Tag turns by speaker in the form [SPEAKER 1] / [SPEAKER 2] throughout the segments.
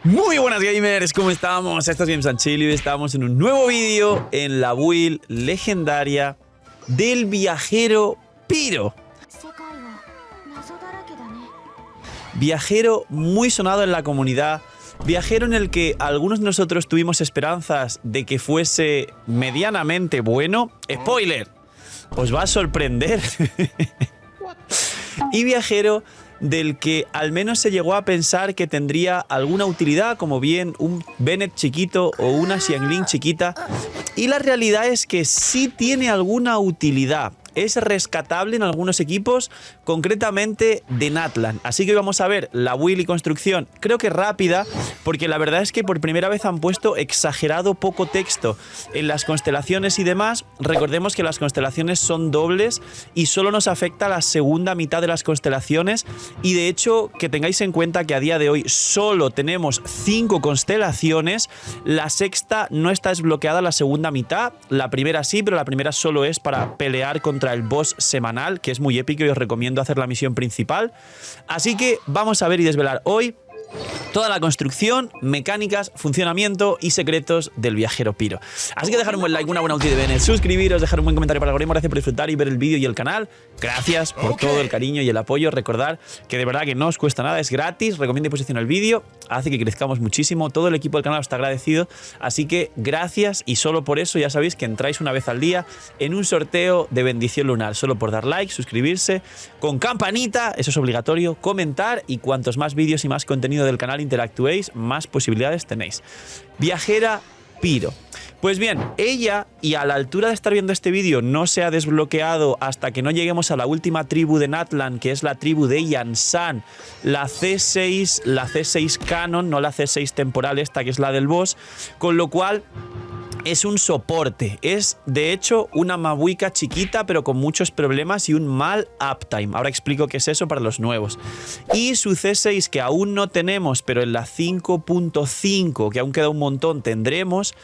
[SPEAKER 1] Muy buenas gamers, ¿cómo estamos? Esto es Games and Chill y estamos en un nuevo vídeo en la build legendaria del viajero Pyro. Viajero muy sonado en la comunidad, viajero en el que algunos de nosotros tuvimos esperanzas de que fuese medianamente bueno. ¡Spoiler! Os va a sorprender. Y viajero del que al menos se llegó a pensar que tendría alguna utilidad, como bien un Bennett chiquito o una Xiangling chiquita. Y la realidad es que sí tiene alguna utilidad. Es rescatable en algunos equipos, concretamente de Natlan. Así que hoy vamos a ver la build y construcción, creo que rápida, porque la verdad es que por primera vez han puesto exagerado poco texto en las constelaciones y demás. Recordemos que las constelaciones son dobles y solo nos afecta la segunda mitad de las constelaciones. Y de hecho, que tengáis en cuenta que a día de hoy solo tenemos 5 constelaciones. La sexta no está desbloqueada, la segunda mitad. La primera sí, pero la primera solo es para pelear contra el boss semanal, que es muy épico y os recomiendo hacer la misión principal. Así que vamos a ver y desvelar hoy toda la construcción, mecánicas, funcionamiento y secretos del viajero Pyro. Así que dejar un buen like, una buena ulti de Bennett, suscribiros, dejar un buen comentario para el algoritmo. Gracias por disfrutar y ver el vídeo y el canal. Gracias por todo el cariño y el apoyo. Recordad que de verdad que no os cuesta nada, es gratis. Recomiendo y posiciona el vídeo, hace que crezcamos muchísimo. Todo el equipo del canal os está agradecido. Así que gracias, y solo por eso ya sabéis que entráis una vez al día en un sorteo de bendición lunar. Solo por dar like, suscribirse, con campanita, eso es obligatorio, comentar, y cuantos más vídeos y más contenido del canal interactuéis, más posibilidades tenéis. Viajera Pyro. Pues bien, ella, y a la altura de estar viendo este vídeo, no se ha desbloqueado hasta que no lleguemos a la última tribu de Natlan, que es la tribu de Yansan, la C6 Canon, no la C6 temporal esta, que es la del boss, con lo cual es un soporte. Es, de hecho, una Mabuika chiquita, pero con muchos problemas y un mal uptime. Ahora explico qué es eso para los nuevos. Y su C6, que aún no tenemos, pero en la 5.5, que aún queda un montón, tendremos,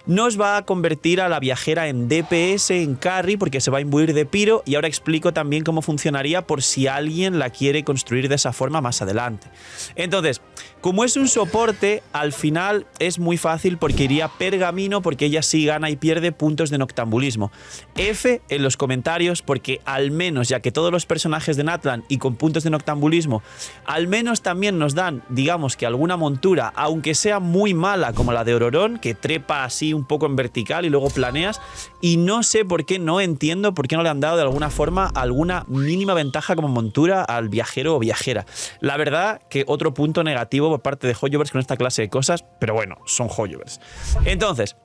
[SPEAKER 1] nos va a convertir a la viajera en DPS, en carry, porque se va a imbuir de Pyro. Y ahora explico también cómo funcionaría por si alguien la quiere construir de esa forma más adelante. Entonces, como es un soporte, al final es muy fácil porque iría pergamino, porque ella sí gana y pierde puntos de noctambulismo. F en los comentarios, porque al menos, ya que todos los personajes de Natlan y con puntos de noctambulismo, al menos también nos dan, digamos que alguna montura, aunque sea muy mala, como la de Ororón, que trepa así un poco en vertical y luego planeas, y no sé por qué, no entiendo por qué no le han dado de alguna forma alguna mínima ventaja como montura al viajero o viajera. La verdad que otro punto negativo por parte de Hoyoverse con esta clase de cosas, pero bueno, son Hoyoverse. Entonces,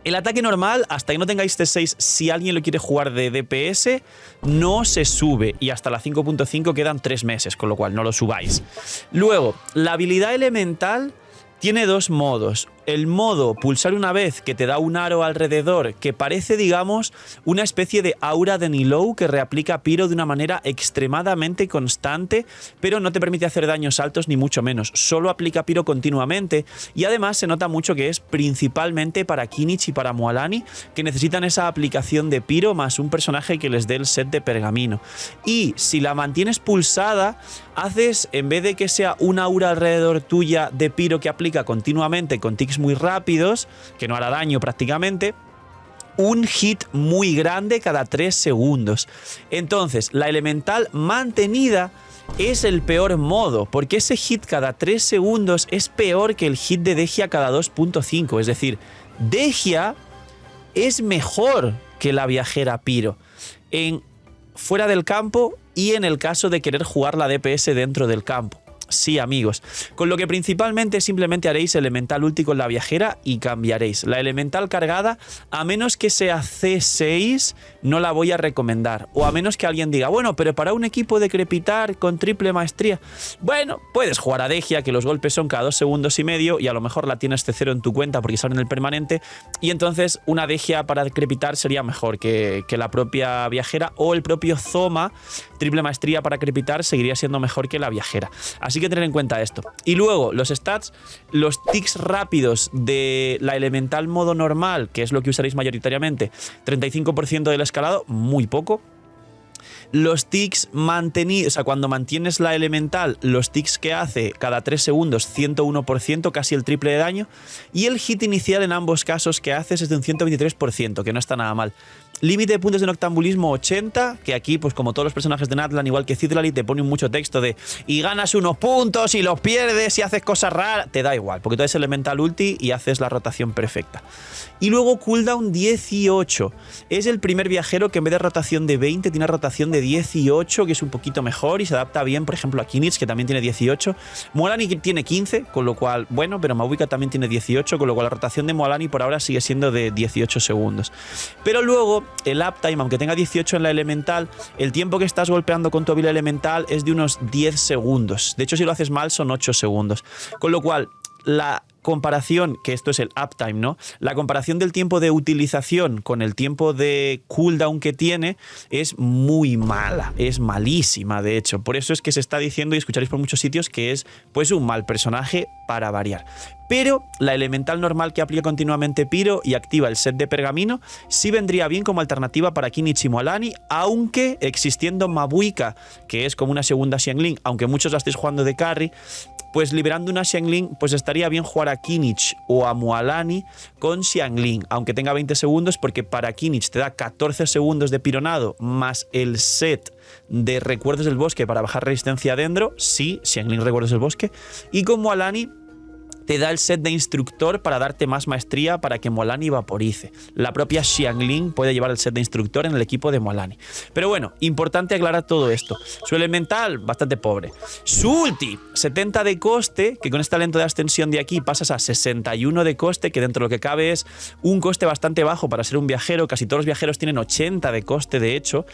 [SPEAKER 1] el ataque normal, hasta que no tengáis C6, si alguien lo quiere jugar de DPS, no se sube, y hasta la 5.5 quedan 3 meses, con lo cual no lo subáis. Luego, la habilidad elemental tiene dos modos. El modo pulsar una vez, que te da un aro alrededor, que parece, digamos, una especie de aura de Nilou que reaplica Pyro de una manera extremadamente constante, pero no te permite hacer daños altos ni mucho menos. Solo aplica Pyro continuamente, y además se nota mucho que es principalmente para Kinich y para Mualani, que necesitan esa aplicación de Pyro más un personaje que les dé el set de pergamino. Y si la mantienes pulsada, haces, en vez de que sea una aura alrededor tuya de Pyro que aplica continuamente con tics muy rápidos, que no hará daño prácticamente, un hit muy grande cada 3 segundos. Entonces, la elemental mantenida es el peor modo, porque ese hit cada 3 segundos es peor que el hit de Dehya cada 2.5. Es decir, Dehya es mejor que la viajera Pyro en fuera del campo y en el caso de querer jugar la DPS dentro del campo. Sí, amigos. Con lo que principalmente simplemente haréis elemental ulti con la viajera y cambiaréis. La elemental cargada, a menos que sea C6, no la voy a recomendar. O a menos que alguien diga, bueno, pero para un equipo de crepitar con triple maestría, bueno, puedes jugar a Dehya, que los golpes son cada 2 segundos y medio, y a lo mejor la tienes C0 en tu cuenta porque sale en el permanente, y entonces una Dehya para crepitar sería mejor que la propia viajera, o el propio Zoma, triple maestría para crepitar, seguiría siendo mejor que la viajera. Así que tener en cuenta esto. Y luego, los stats, los tics rápidos de la elemental modo normal, que es lo que usaréis mayoritariamente, 35% del escalado, muy poco. Los ticks mantenidos, o sea, cuando mantienes la elemental, los ticks que hace cada 3 segundos, 101%, casi el triple de daño. Y el hit inicial en ambos casos que haces es de un 123%, que no está nada mal. Límite de puntos de noctambulismo 80, que aquí, pues como todos los personajes de Natlan, igual que Citlali, te pone mucho texto de y ganas unos puntos y los pierdes y haces cosas raras. Te da igual, porque tú eres elemental ulti y haces la rotación perfecta. Y luego cooldown 18. Es el primer viajero que en vez de rotación de 20 tiene rotación de 18, que es un poquito mejor y se adapta bien, por ejemplo, a Kinich, que también tiene 18. Mualani tiene 15, con lo cual, bueno, pero Mavuika también tiene 18, con lo cual la rotación de Mualani por ahora sigue siendo de 18 segundos. Pero luego el uptime, aunque tenga 18 en la elemental, el tiempo que estás golpeando con tu habilidad elemental es de unos 10 segundos. De hecho, si lo haces mal son 8 segundos. Con lo cual, la comparación, que esto es el uptime, ¿no? La comparación del tiempo de utilización con el tiempo de cooldown que tiene es muy mala, es malísima, de hecho. Por eso es que se está diciendo, y escucharéis por muchos sitios, que es pues un mal personaje para variar. Pero la elemental normal que aplica continuamente Pyro y activa el set de pergamino sí vendría bien como alternativa para Kinich y Mualani, aunque existiendo Mavuika, que es como una segunda Xiangling, aunque muchos la estéis jugando de carry, pues liberando una Xiangling, pues estaría bien jugar a Kinich o a Mualani con Xiangling, aunque tenga 20 segundos, porque para Kinich te da 14 segundos de pironado más el set de recuerdos del bosque para bajar resistencia a Dendro, sí, Xiangling recuerdos del bosque, y con Mualani te da el set de instructor para darte más maestría para que Mualani vaporice. La propia Xiangling puede llevar el set de instructor en el equipo de Mualani. Pero bueno, importante aclarar todo esto. Su elemental, bastante pobre. Su ulti, 70 de coste, que con este talento de ascensión de aquí pasas a 61 de coste, que dentro de lo que cabe es un coste bastante bajo para ser un viajero. Casi todos los viajeros tienen 80 de coste, de hecho,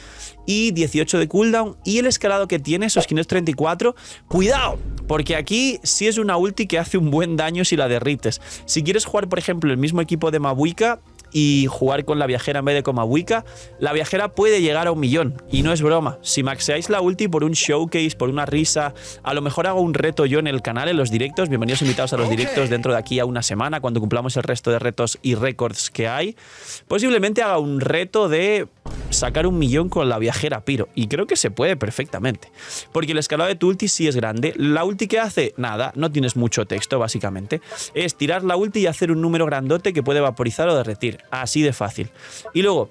[SPEAKER 1] y 18 de cooldown. Y el escalado que tiene, esos 534, cuidado, porque aquí sí es una ulti que hace un buen daño si la derrites. Si quieres jugar, por ejemplo, el mismo equipo de Mavuika y jugar con la viajera en vez de con Mavuika, la viajera puede llegar a 1.000.000. Y no es broma. Si maxeáis la ulti por un showcase, por una risa, a lo mejor hago un reto yo en el canal, en los directos. Bienvenidos invitados a los directos dentro de aquí a una semana, cuando cumplamos el resto de retos y récords que hay. Posiblemente haga un reto de sacar 1.000.000 con la viajera Pyro. Y creo que se puede perfectamente. Porque el escalado de tu ulti sí es grande. La ulti que hace, nada, no tienes mucho texto, básicamente. Es tirar la ulti y hacer un número grandote que puede vaporizar o derretir. Así de fácil. Y luego,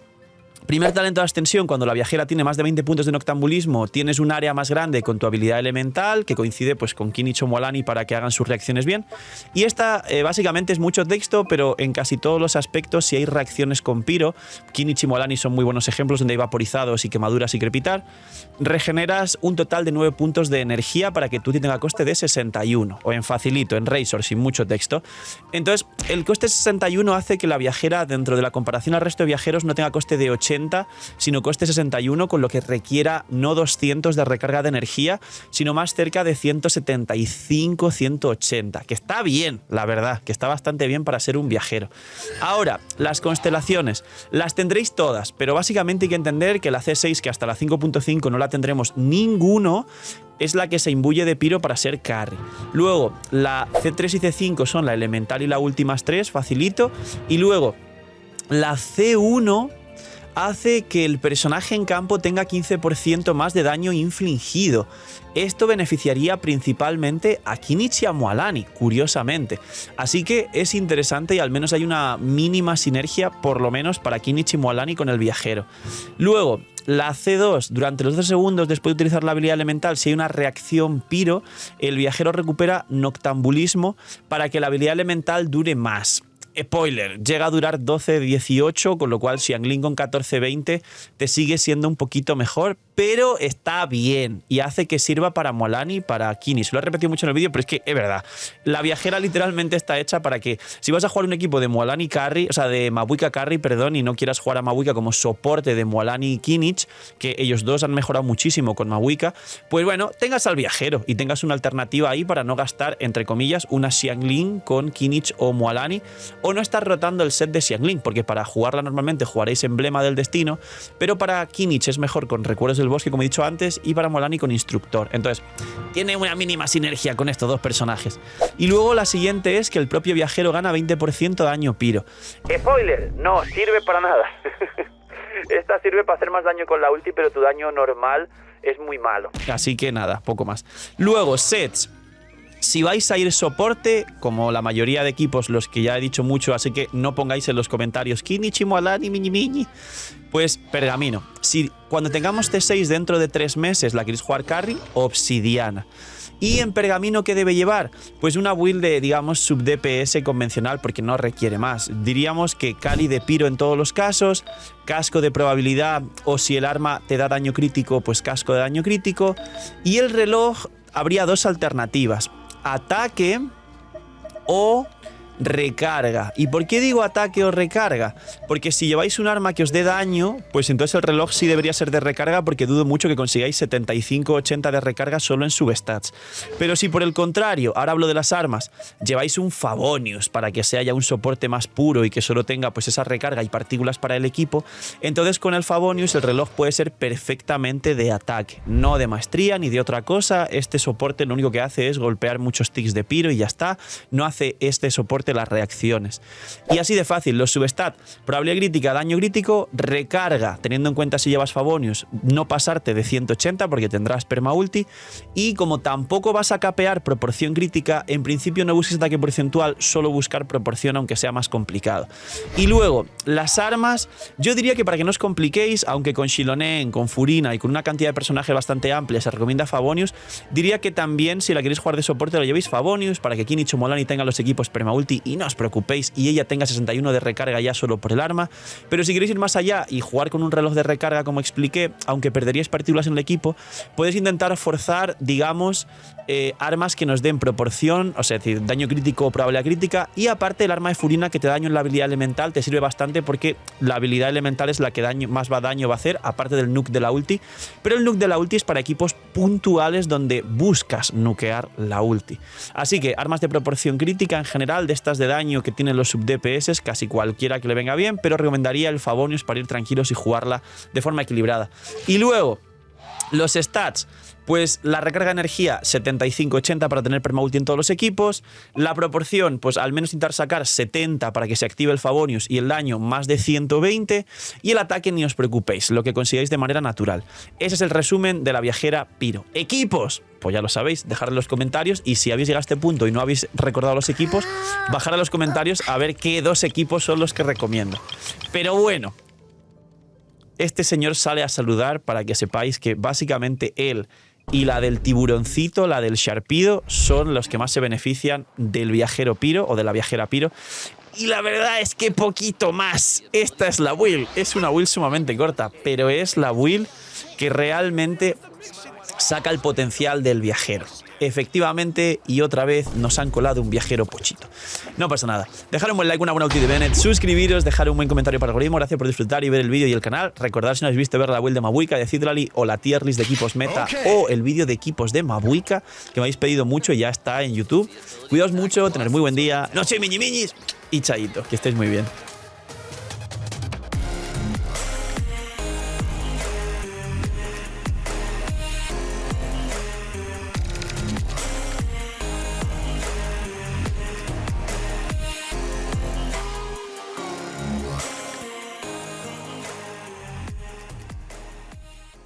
[SPEAKER 1] primer talento de ascensión, cuando la viajera tiene más de 20 puntos de noctambulismo, tienes un área más grande con tu habilidad elemental, que coincide pues con Kinich o Mualani para que hagan sus reacciones bien. Y esta básicamente es mucho texto, pero en casi todos los aspectos, si hay reacciones con Pyro, Kinich y Mualani son muy buenos ejemplos donde hay vaporizados y quemaduras y crepitar, regeneras un total de 9 puntos de energía para que tu ulti tenga coste de 61, o en facilito, en Razor, sin mucho texto. Entonces, el coste 61 hace que la viajera, dentro de la comparación al resto de viajeros, no tenga coste de 80, sino coste 61, con lo que requiera no 200 de recarga de energía, sino más cerca de 175, 180, que está bien, la verdad, que está bastante bien para ser un viajero. Ahora, las constelaciones, las tendréis todas, pero básicamente hay que entender que la C6, que hasta la 5.5 no la tendremos ninguno, es la que se imbuye de Pyro para ser carry. Luego, la C3 y C5 son la elemental y la última 3, facilito, y luego la C1 hace que el personaje en campo tenga 15% más de daño infligido. Esto beneficiaría principalmente a Kinich y a Mualani, curiosamente. Así que es interesante y al menos hay una mínima sinergia, por lo menos para Kinich y Mualani con el viajero. Luego, la C2, durante los 12 segundos después de utilizar la habilidad elemental, si hay una reacción Pyro, el viajero recupera noctambulismo para que la habilidad elemental dure más. Spoiler, llega a durar 12-18, con lo cual Xiangling con 14-20 te sigue siendo un poquito mejor, pero está bien y hace que sirva para Mualani y para Kinich. Lo he repetido mucho en el vídeo, pero es que es verdad. La viajera literalmente está hecha para que, si vas a jugar un equipo de Mualani carry, o sea, de Mavuika carry, perdón, y no quieras jugar a Mavuika como soporte de Mualani y Kinich, que ellos dos han mejorado muchísimo con Mavuika, pues bueno, tengas al viajero y tengas una alternativa ahí para no gastar, entre comillas, una Xiangling con Kinich o Mualani, o no estar rotando el set de Xiangling, porque para jugarla normalmente jugaréis Emblema del Destino, pero para Kinich es mejor con Recuerdos del Bosque, como he dicho antes, y para Mualani con Instructor. Entonces, tiene una mínima sinergia con estos dos personajes. Y luego la siguiente es que el propio viajero gana 20% de daño Pyro. Spoiler, no sirve para nada. Esta sirve para hacer más daño con la ulti, pero tu daño normal es muy malo. Así que nada, poco más. Luego, sets. Si vais a ir soporte, como la mayoría de equipos, los que ya he dicho mucho, así que no pongáis en los comentarios Kinichi, Moalani, Miñi, pues Pergamino. Si cuando tengamos T6 dentro de 3 meses la queréis jugar carry, Obsidiana. ¿Y en Pergamino qué debe llevar? Pues una build de, digamos, sub DPS convencional, porque no requiere más. Diríamos que Cali de Piro en todos los casos, casco de probabilidad, o si el arma te da daño crítico, pues casco de daño crítico. Y el reloj, habría 2 alternativas: ataque o recarga. ¿Y por qué digo ataque o recarga? Porque si lleváis un arma que os dé daño, pues entonces el reloj sí debería ser de recarga, porque dudo mucho que consigáis 75-80 de recarga solo en substats. Pero si por el contrario, ahora hablo de las armas, lleváis un Favonius para que sea ya un soporte más puro y que solo tenga pues esa recarga y partículas para el equipo, entonces con el Favonius el reloj puede ser perfectamente de ataque, no de maestría ni de otra cosa. Este soporte lo único que hace es golpear muchos ticks de Piro y ya está. No hace este soporte las reacciones. Y así de fácil, los substat, probabilidad crítica, daño crítico, recarga, teniendo en cuenta si llevas Favonius, no pasarte de 180 porque tendrás perma ulti, y como tampoco vas a capear proporción crítica, en principio no busques ataque porcentual, solo buscar proporción, aunque sea más complicado. Y luego, las armas, yo diría que para que no os compliquéis, aunque con Xilonen, con Furina y con una cantidad de personajes bastante amplia se recomienda Favonius, diría que también si la queréis jugar de soporte lo llevéis Favonius para que Kinichi Moalani tengan los equipos perma ulti y no os preocupéis y ella tenga 61 de recarga ya solo por el arma. Pero si queréis ir más allá y jugar con un reloj de recarga, como expliqué, aunque perderíais partículas en el equipo, podéis intentar forzar, digamos, armas que nos den proporción, o sea, es decir, daño crítico o probabilidad crítica, y aparte el arma de Furina que te da daño en la habilidad elemental te sirve bastante, porque la habilidad elemental es la que más daño va a hacer, aparte del nuke de la ulti. Pero el nuke de la ulti es para equipos puntuales donde buscas nukear la ulti. Así que armas de proporción crítica en general, de estas de daño que tienen los sub DPS, casi cualquiera que le venga bien, pero recomendaría el Favonius para ir tranquilos y jugarla de forma equilibrada. Y luego, los stats. Pues la recarga de energía 75-80 para tener permaulti en todos los equipos. La proporción, pues al menos intentar sacar 70 para que se active el Favonius, y el daño más de 120. Y el ataque ni os preocupéis, lo que consigáis de manera natural. Ese es el resumen de la viajera Piro. Equipos, pues ya lo sabéis, dejad en los comentarios, y si habéis llegado a este punto y no habéis recordado los equipos, bajad a los comentarios a ver qué 2 equipos son los que recomiendo. Pero bueno, este señor sale a saludar para que sepáis que básicamente él y la del tiburoncito, la del Sharpido, son los que más se benefician del viajero Piro o de la viajera Piro. Y la verdad es que poquito más. Esta es la build. Es una build sumamente corta, pero es la build que realmente saca el potencial del viajero. Efectivamente, y otra vez nos han colado un viajero pochito. No pasa nada. Dejad un buen like, una buena ulti de Bennett, suscribiros, dejar un buen comentario para el algoritmo. Gracias por disfrutar y ver el vídeo y el canal. Recordad, si no habéis visto, ver la build de Mabuika, de Cidrali, o la tier list de equipos meta, o el vídeo de equipos de Mabuika, que me habéis pedido mucho y ya está en YouTube. Cuidaos mucho, tener muy buen día. Noche, miñis, y chaito, que estéis muy bien.